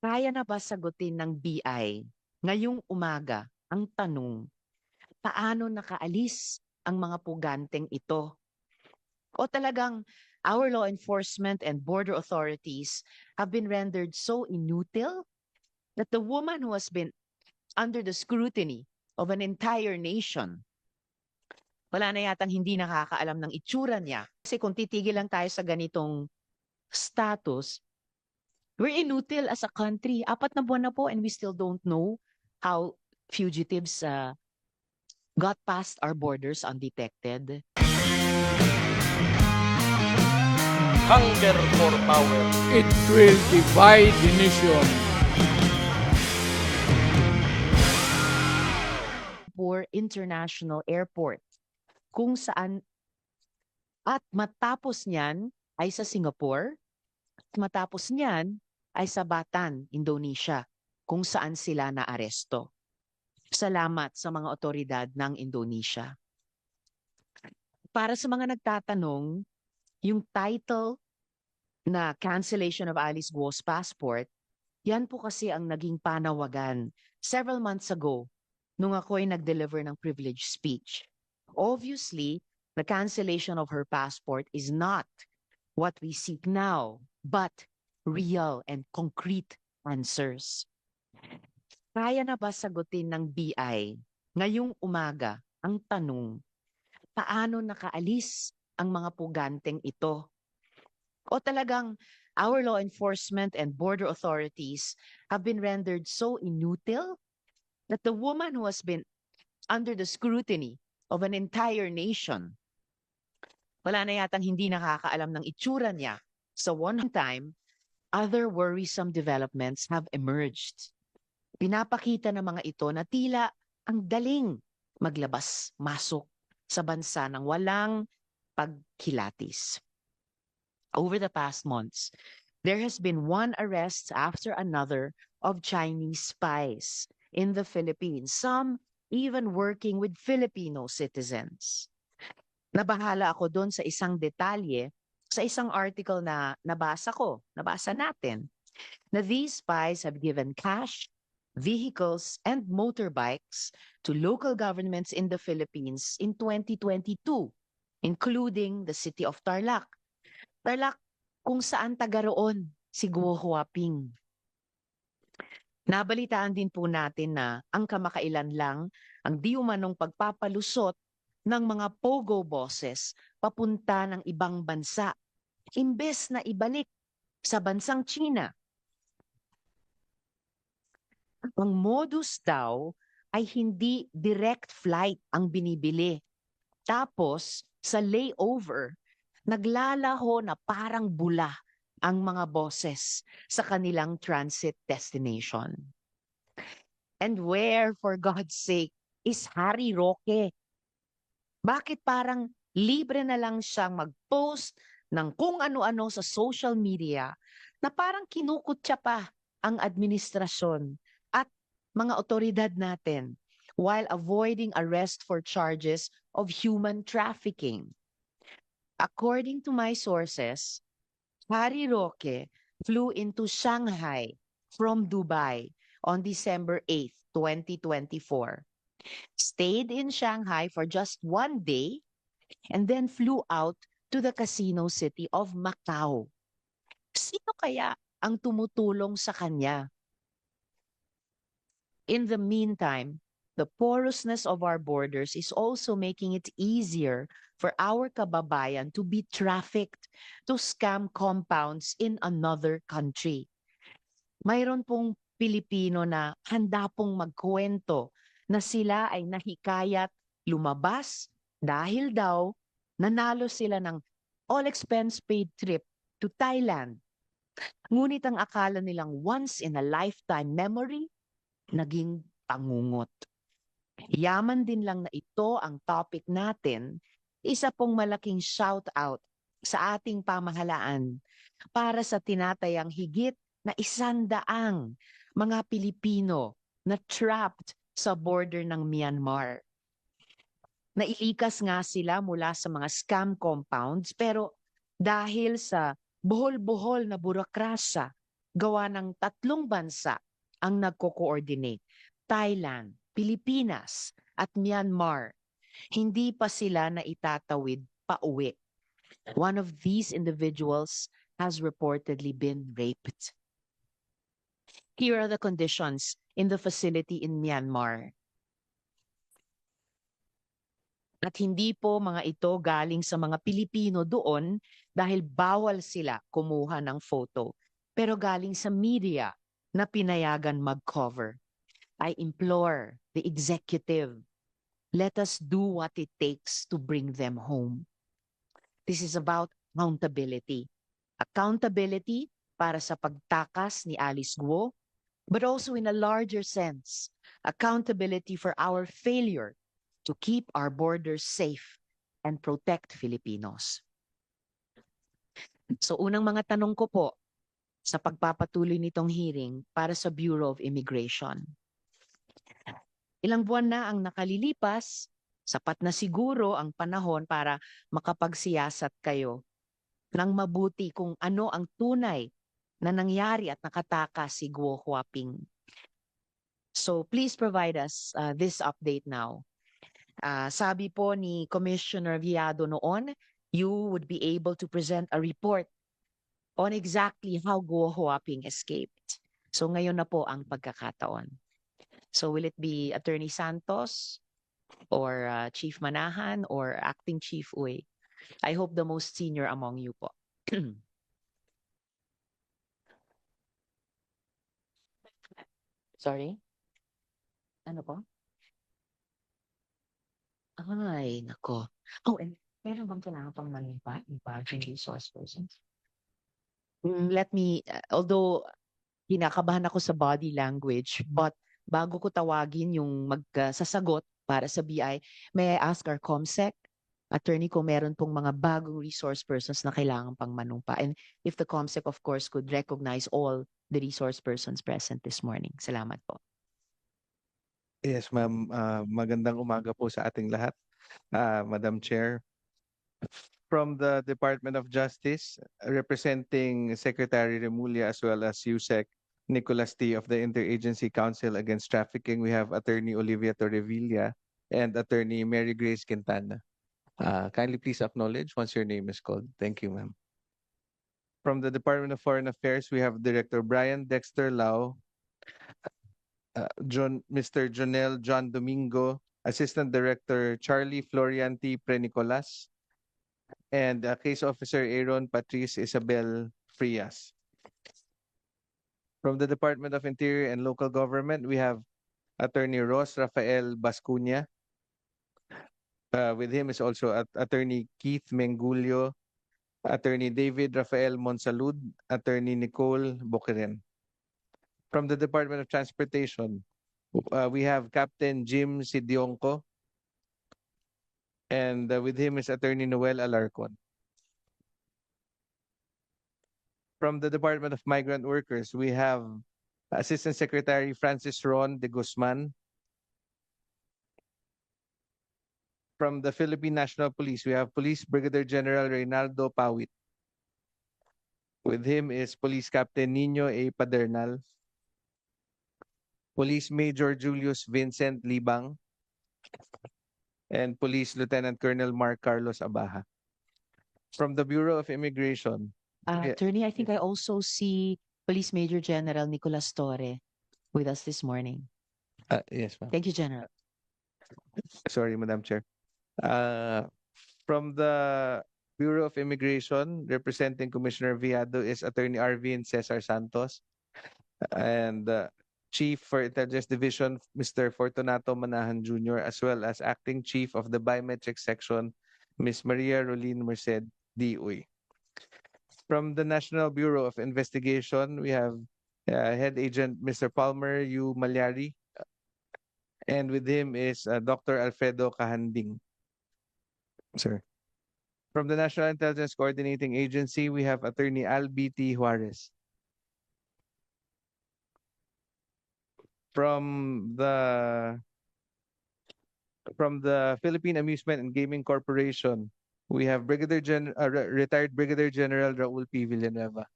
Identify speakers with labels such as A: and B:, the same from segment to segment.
A: Kaya na ba sagutin ng BI ngayong umaga ang tanong, paano nakaalis ang mga puganteng ito? O talagang our law enforcement and border authorities have been rendered so inutile that the woman who has been under the scrutiny of an entire nation, wala na yatang hindi nakakaalam ng itsura niya. Kasi kung titigil lang tayo sa ganitong status, we're inutile as a country. 4 na buwan na po and we still don't know how fugitives got past our borders undetected.
B: Hunger for power.
C: It will divide the nation.
A: For International Airport, kung saan at matapos niyan ay sa Singapore, at matapos niyan ay sa Bataan, Indonesia, kung saan sila naaresto. Salamat sa mga otoridad ng Indonesia. Para sa mga nagtatanong, yung title na cancellation of Alice Guo's passport, yan po kasi ang naging panawagan several months ago nung ako'y nag-deliver ng privilege speech. Obviously, the cancellation of her passport is not what we seek now, but real and concrete answers. Kaya na ba sagutin ng BI ngayong umaga ang tanong, paano nakaalis ang mga puganteng ito? O talagang our law enforcement and border authorities have been rendered so inutile that the woman who has been under the scrutiny of an entire nation, wala na yatang hindi nakakaalam ng itsura niya. So one time, other worrisome developments have emerged. Pinapakita ng mga ito na tila ang daling maglabas-masok sa bansa ng walang pagkilatis. Over the past months, there has been one arrest after another of Chinese spies in the Philippines, some even working with Filipino citizens. Nabahala ako doon sa isang detalye sa isang article na nabasa natin, na these spies have given cash, vehicles, and motorbikes to local governments in the Philippines in 2022, including the city of Tarlac. Tarlac, kung saan taga roon si Guo Huaping. Nabalitaan din po natin na ang kamakailan lang ang di umanong pagpapalusot ng mga pogo bosses papunta ng ibang bansa, imbes na ibalik sa bansang China. Ang modus daw ay hindi direct flight ang binibili. Tapos, sa layover, naglalaho na parang bula ang mga boses sa kanilang transit destination. And where, for God's sake, is Harry Roque? Bakit parang libre na lang siyang mag-post ng kung ano-ano sa social media na parang kinukutya pa ang administrasyon at mga otoridad natin while avoiding arrest for charges of human trafficking? According to my sources, Harry Roque flew into Shanghai from Dubai on December 8th, 2024. Stayed in Shanghai for just one day and then flew out to the casino city of Macau. Sino kaya ang tumutulong sa kanya? In the meantime, the porousness of our borders is also making it easier for our kababayan to be trafficked to scam compounds in another country. Mayroon pong Pilipino na handa pong magkwento na sila ay nahikayat lumabas dahil daw nanalo sila ng all-expense-paid trip to Thailand. Ngunit ang akala nilang once-in-a-lifetime memory, naging pangungot. Yaman din lang na ito ang topic natin, isa pong malaking shout-out sa ating pamahalaan para sa tinatayang higit na 100 mga Pilipino na trapped sa border ng Myanmar. Nailikas nga sila mula sa mga scam compounds pero dahil sa buhol-buhol na burokrasya gawa ng 3 bansa ang nagko-coordinate. Thailand, Pilipinas, at Myanmar. Hindi pa sila na itatawid pauwi. One of these individuals has reportedly been raped. Here are the conditions in the facility in Myanmar. At hindi po mga ito galing sa mga Pilipino doon dahil bawal sila kumuha ng photo. Pero galing sa media na pinayagan mag-cover. I implore the executive, let us do what it takes to bring them home. This is about accountability. Accountability para sa pagtakas ni Alice Guo, but also in a larger sense, accountability for our failure to keep our borders safe and protect Filipinos. So unang mga tanong ko po sa pagpapatuloy nitong hearing para sa Bureau of Immigration. Ilang buwan na ang nakalilipas, sapat na siguro ang panahon para makapagsiyasat kayo ng mabuti kung ano ang tunay na nangyari at nakatakas si Guo Huaping. So please provide us this update now. Sabi po ni Commissioner Viado noon, you would be able to present a report on exactly how Guo Huaping escaped. So ngayon na po ang pagkakataon. So will it be Attorney Santos or Chief Manahan or Acting Chief Uy? I hope the most senior among you po. Sorry? Ano po? Ay, nako. Oh, and meron bang kailangan pang manimpa? Impartial resource persons? Let me, although kinakabahan ako sa body language, but bago ko tawagin yung magsasagot para sa BI, may I ask our COMSEC, attorney, kung meron pong mga bagong resource persons na kailangan pang manumpa. And if the COMSEC, of course, could recognize all the resource persons present this morning. Salamat po.
D: Yes, ma'am. Magandang umaga po sa ating lahat, Madam Chair. From the Department of Justice, representing Secretary Remulla as well as USEC Nicolas T. of the Interagency Council Against Trafficking, we have Attorney Olivia Torrevilla and Attorney Mary Grace Quintana. Kindly please acknowledge once your name is called. Thank you, ma'am. From the Department of Foreign Affairs, we have Director Brian Dexter Lau, Mr. Jonel John Domingo, Assistant Director Charlie Florian T. Prenicolas, and Case Officer Aaron Patrice Isabel Frias. From the Department of Interior and Local Government, we have Attorney Ross Rafael Bascuña. With him is also Attorney Keith Mengulio, Attorney David Rafael Monsalud, Attorney Nicole Boqueren. From the Department of Transportation, we have Captain Jim Sidionco, and with him is Attorney Noel Alarcon. From the Department of Migrant Workers, we have Assistant Secretary Francis Ron de Guzman. From the Philippine National Police, we have Police Brigadier General Reynaldo Pawit. With him is Police Captain Nino A. Padernal, Police Major Julius Vincent Libang, and Police Lieutenant Colonel Mark Carlos Abaja. From the Bureau of Immigration.
A: Attorney, I think I also see Police Major General Nicolas Torre with us this morning.
D: Yes, ma'am.
A: Thank you, General.
D: Sorry, Madam Chair. From the Bureau of Immigration, representing Commissioner Viado is Attorney Arvin Cesar Santos, and Chief for Intelligence Division, Mr. Fortunato Manahan Jr., as well as Acting Chief of the Biometric Section, Ms. Maria Rolin Merced D.Uy. From the National Bureau of Investigation, we have Head Agent Mr. Palmer U. Malyari, and with him is Dr. Alfredo Cahanding. Sir. From the National Intelligence Coordinating Agency, we have Attorney Albi T. Juarez. From the Philippine Amusement and Gaming Corporation, we have retired Brigadier General Raul P. Villanueva.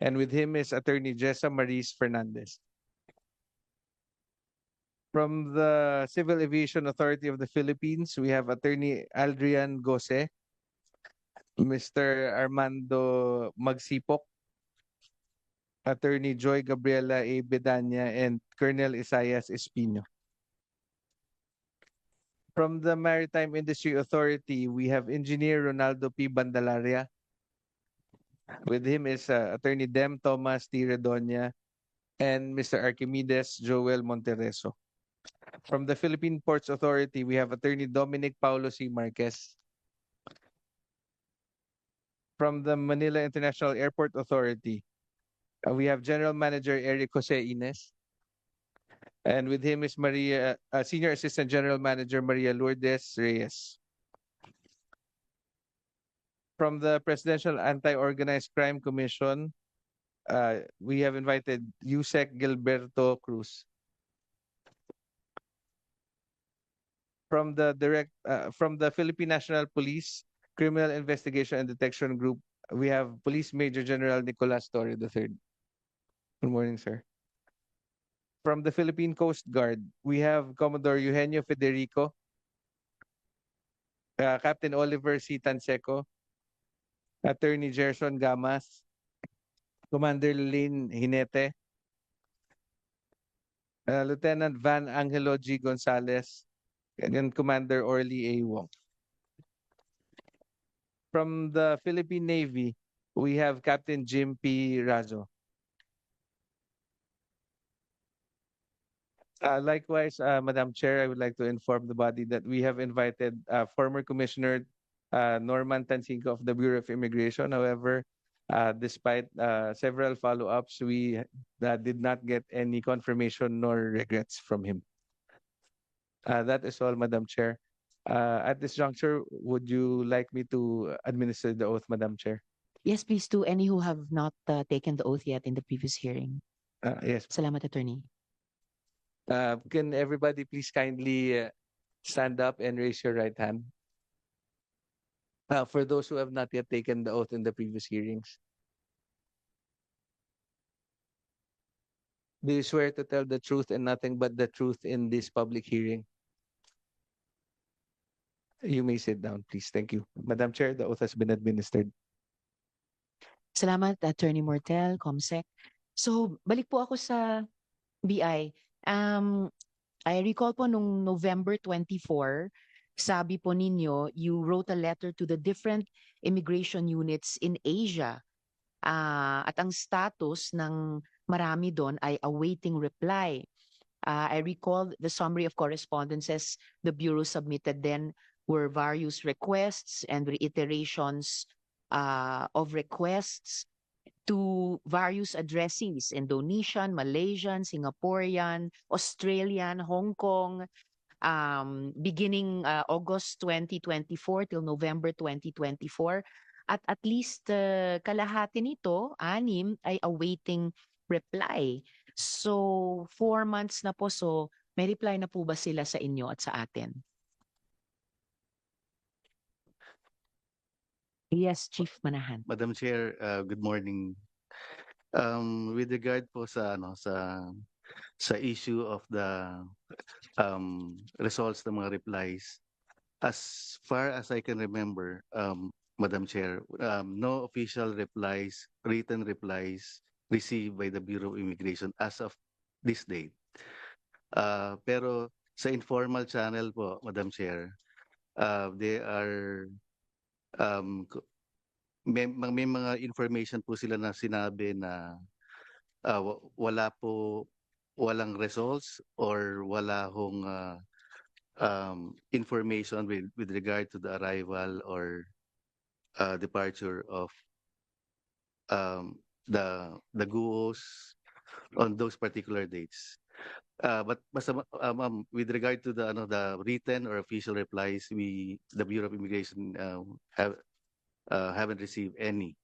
D: And with him is Attorney Jessa Maris Fernandez. From the Civil Aviation Authority of the Philippines, we have Attorney Aldrian Gose, Mr. Armando Magsipok, Attorney Joy Gabriela A. Bedanya, and Colonel Isaias Espino. From the Maritime Industry Authority, we have Engineer Ronaldo P. Bandalaria. With him is Attorney Dem Thomas T. Redoña and Mr. Archimedes Joel Montereso. From the Philippine Ports Authority, we have Attorney Dominic Paulo C. Marquez. From the Manila International Airport Authority, we have General Manager Eric Jose Ines. And with him is Senior Assistant General Manager Maria Lourdes Reyes. From the Presidential Anti-Organized Crime Commission, we have invited Yusek Gilberto Cruz. From the Philippine National Police Criminal Investigation and Detection Group, we have Police Major General Nicolas Torre III. Good morning, sir. From the Philippine Coast Guard, we have Commodore Eugenio Federico, Captain Oliver C. Tanseco, Attorney Gerson Gamas, Commander Lynn Hinete, Lieutenant Van Angelo G. Gonzalez, and Commander Orly A. Wong. From the Philippine Navy, we have Captain Jim P. Razo. Likewise, Madam Chair, I would like to inform the body that we have invited former Commissioner Norman Tansinko of the Bureau of Immigration. However, despite several follow-ups, we did not get any confirmation nor regrets from him. That is all, Madam Chair. At this juncture, would you like me to administer the oath, Madam Chair?
A: Yes, please, to any who have not taken the oath yet in the previous hearing.
D: Yes.
A: Salamat, Attorney.
D: Can everybody please kindly stand up and raise your right hand? For those who have not yet taken the oath in the previous hearings. Do you swear to tell the truth and nothing but the truth in this public hearing? You may sit down, please. Thank you. Madam Chair, the oath has been administered.
A: Salamat, Attorney Mortel, Comsec. So, balik po ako sa BI. I recall po nung November 24, sabi po ninyo, you wrote a letter to the different immigration units in Asia. At ang status ng marami doon ay awaiting reply. I recall the summary of correspondences the Bureau submitted then were various requests and reiterations of requests to various addressees, Indonesian, Malaysian, Singaporean, Australian, Hong Kong, beginning August 2024 till November 2024. At least kalahati nito, 6, ay awaiting reply. So 4 months na po, so may reply na po ba sila sa inyo at sa atin? Yes, Chief Manahan.
E: Madam Chair, good morning. With regard po sa issue of the results ng mga replies, as far as I can remember, Madam Chair, no official replies, written replies received by the Bureau of Immigration as of this date. Pero sa informal channel po, Madam Chair, they are may mga information po sila na sinabi na walang results or wala hong information with regard to the arrival or departure of the GUOs on those particular dates. But with regard to the written or official replies, the Bureau of Immigration haven't received any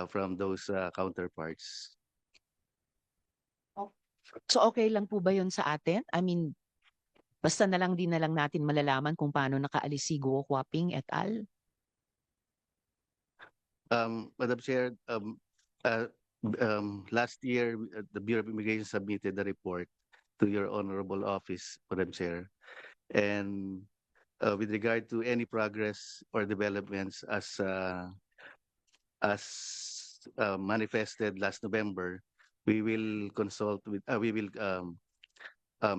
E: from those counterparts.
A: So okay lang po ba yun sa atin? I mean, basta na lang natin malalaman kung paano nakaalis si Guo Huaping et al.
E: Madam Chair, Last year, the Bureau of Immigration submitted the report to your honorable office, Madam Chair. And with regard to any progress or developments as manifested last November, we will consult with, we will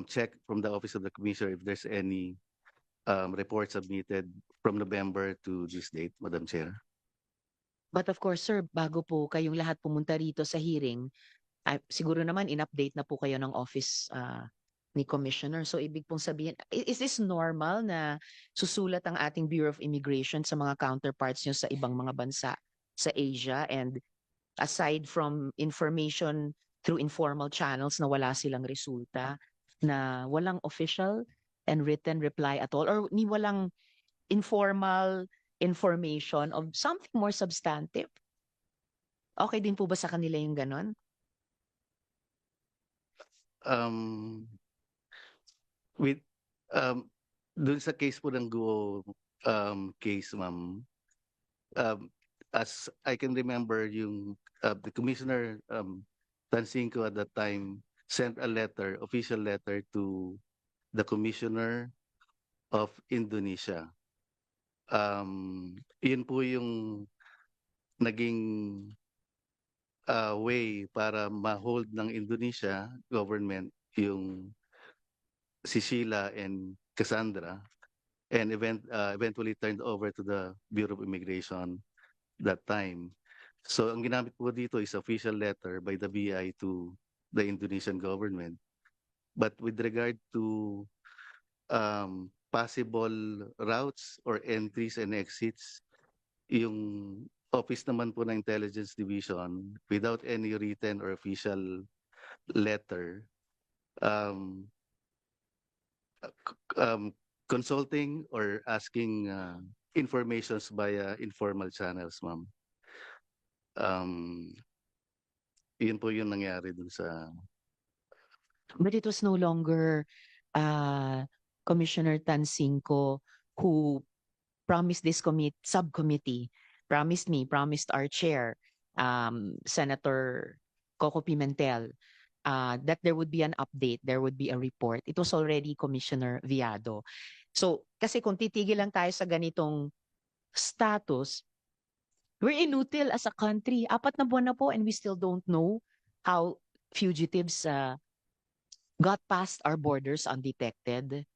E: check from the Office of the Commissioner if there's any report submitted from November to this date, Madam Chair.
A: But of course, sir, bago po kayong lahat pumunta rito sa hearing, siguro naman in-update na po kayo ng office ni Commissioner. So ibig pong sabihin, is this normal na susulat ang ating Bureau of Immigration sa mga counterparts nyo sa ibang mga bansa sa Asia? And aside from information through informal channels na wala silang resulta, na walang official and written reply at all, or ni walang informal information of something more substantive? Okay din po ba sa kanila yung ganon?
E: With dun sa case po ng Guo case, ma'am, as I can remember, yung the Commissioner Tansinko at that time sent a letter, official letter to the Commissioner of Indonesia. Yun po yung naging way para ma-hold ng Indonesia government yung si Sheila and Cassandra, and eventually turned over to the Bureau of Immigration that time. So ang ginamit po dito is official letter by the BI to the Indonesian government. But with regard to possible routes or entries and exits, yung office naman po ng Intelligence Division, without any written or official letter, consulting or asking informations via informal channels, ma'am. Yun po yung nangyari dun sa...
A: But it was no longer Commissioner Tansinko who promised this subcommittee, promised our chair, Senator Coco Pimentel, that there would be an update, there would be a report. It was already Commissioner Viado. So, kasi kung titigil lang tayo sa ganitong status, we're inutil as a country. 4 na buwan na po and we still don't know how fugitives got past our borders undetected.